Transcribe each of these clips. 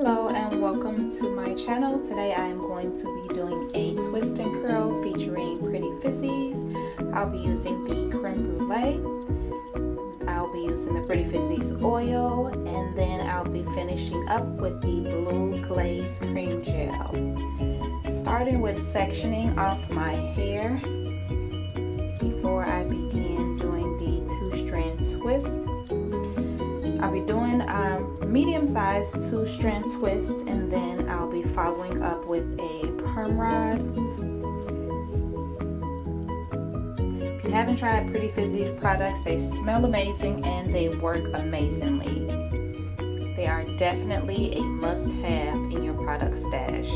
Hello and welcome to my channel. Today I am going to be doing a twist and curl featuring Pretty Fizzies. I'll be using the creme brulee. I'll be using the Pretty Fizzies oil, and then I'll be finishing up with the blue glaze cream gel. Starting with sectioning off my hair before I begin doing the 2-strand twist. I'll be doing a medium-sized 2-strand twist, and then I'll be following up with a perm rod. If you haven't tried Pretty Fizzies products, they smell amazing and they work amazingly. They are definitely a must-have in your product stash.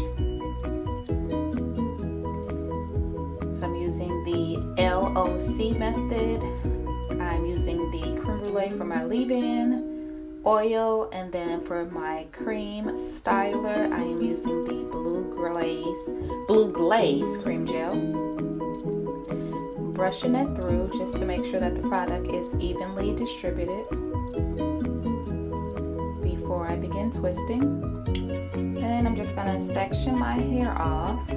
So I'm using the LOC method. I'm using the creme brulee for my leave-in oil, and then for my cream styler I am using the blue glaze cream gel. Brushing it through just to make sure that the product is evenly distributed before I begin twisting. And I'm just going to section my hair off.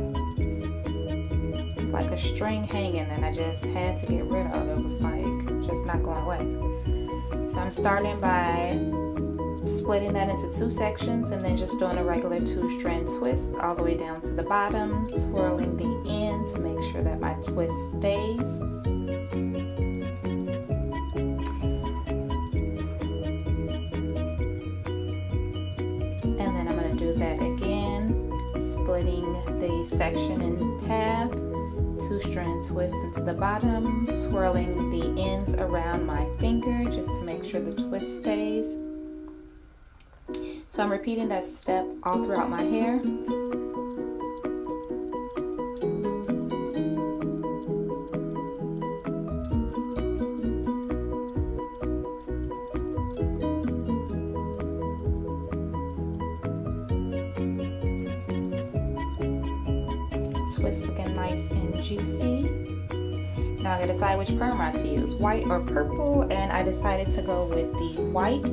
It's like a string hanging that I just had to get rid of. It was like just not going away. So I'm starting by splitting that into 2 sections and then just doing a regular 2-strand twist all the way down to the bottom, twirling the end to make sure that my twist stays. And then I'm going to do that again, splitting the section in half, 2-strand twist into the bottom, twirling the ends around my finger just to make sure the twist stays. So I'm repeating that step all throughout my hair. Twist looking nice and juicy. Now I gotta decide which perm rod to use, white or purple, and I decided to go with the white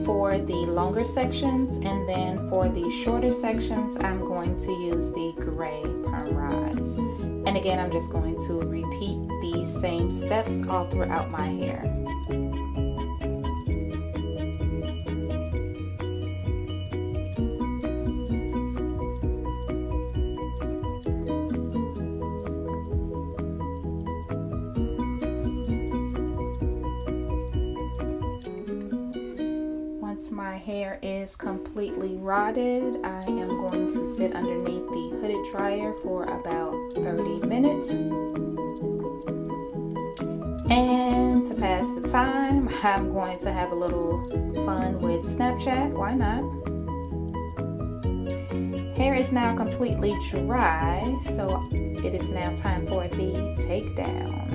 for the longer sections, and then for the shorter sections I'm going to use the gray perm rods. And again, I'm just going to repeat these same steps all throughout my hair. Once my hair is completely rodded, I am going to sit underneath the hooded dryer for about 30 minutes. And to pass the time, I'm going to have a little fun with Snapchat. Why not? Hair is now completely dry, so it is now time for the takedown.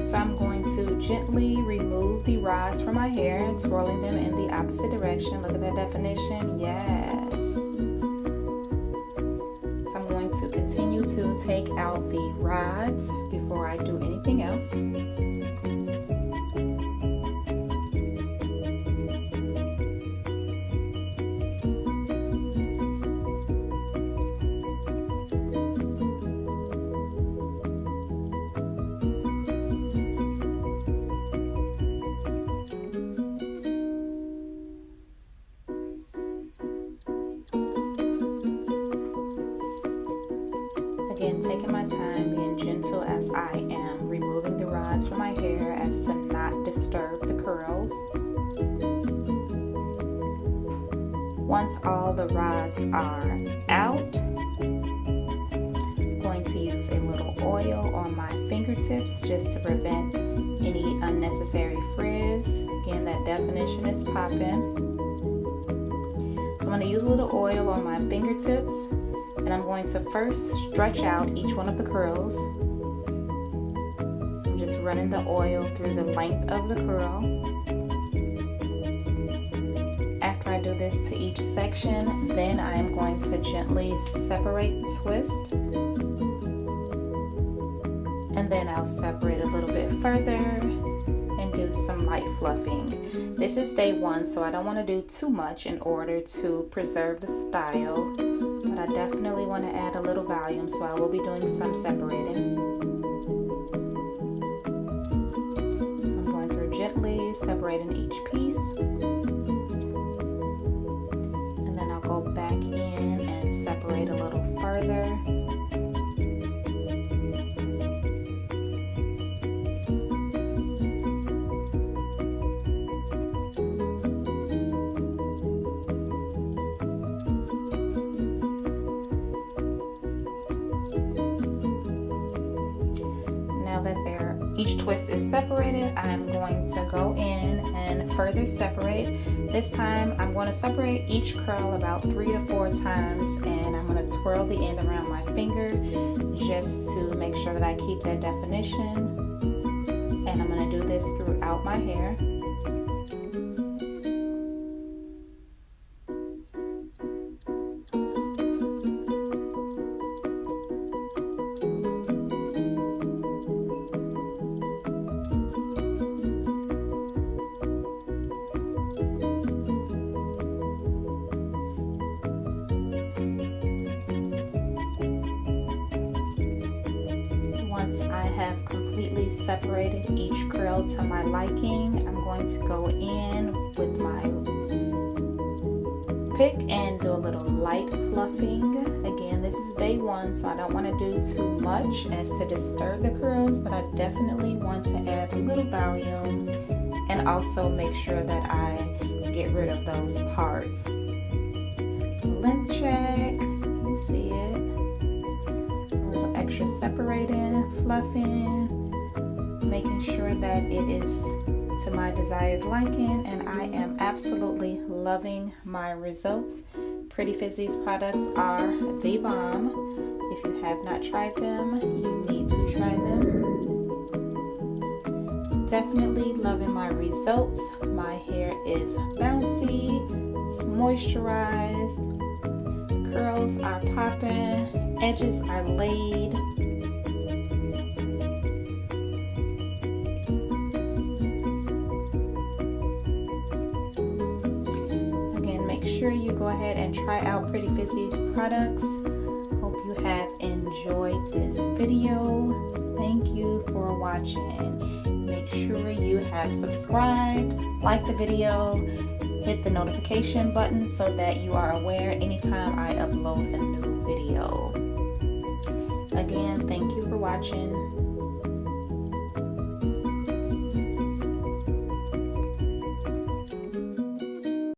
So I'm going to gently remove the rods from my hair, twirling them in the opposite direction. Look at that definition. Yes. So I'm going to continue to take out the rods before I do anything else. Again, taking my time, being gentle as I am removing the rods from my hair as to not disturb the curls. Once all the rods are out, I'm going to use a little oil on my fingertips just to prevent any unnecessary frizz. Again, that definition is popping. So I'm going to use a little oil on my fingertips. And I'm going to first stretch out each one of the curls. So I'm just running the oil through the length of the curl. After I do this to each section, then I am going to gently separate the twist. And then I'll separate a little bit further and do some light fluffing. This is day 1, so I don't want to do too much in order to preserve the style, but I definitely want to add a little volume, so I will be doing some separating. So I'm going through gently, separating each piece, and then I'll go back in and separate a little further. Now that each twist is separated, I'm going to go in and further separate. This time I'm going to separate each curl about 3 to 4 times, and I'm going to twirl the end around my finger just to make sure that I keep that definition. And I'm going to do this throughout my hair. Once I have completely separated each curl to my liking, I'm going to go in with my pick and do a little light fluffing. Again, this is day 1, so I don't want to do too much as to disturb the curls, but I definitely want to add a little volume and also make sure that I get rid of those parts. Length check, you see it. Extra separating, fluffing, making sure that it is to my desired liking, and I am absolutely loving my results. Pretty Fizzy's products are the bomb. If you have not tried them, you need to try them. Definitely loving my results. My hair is bouncy, it's moisturized, curls are popping, edges are laid. Again, make sure you go ahead and try out Pretty Fizzy's products. Hope you have enjoyed this video. Thank you for watching. Make sure you have subscribed, like the video, hit the notification button so that you are aware anytime I upload a new video. Again, thank you for watching.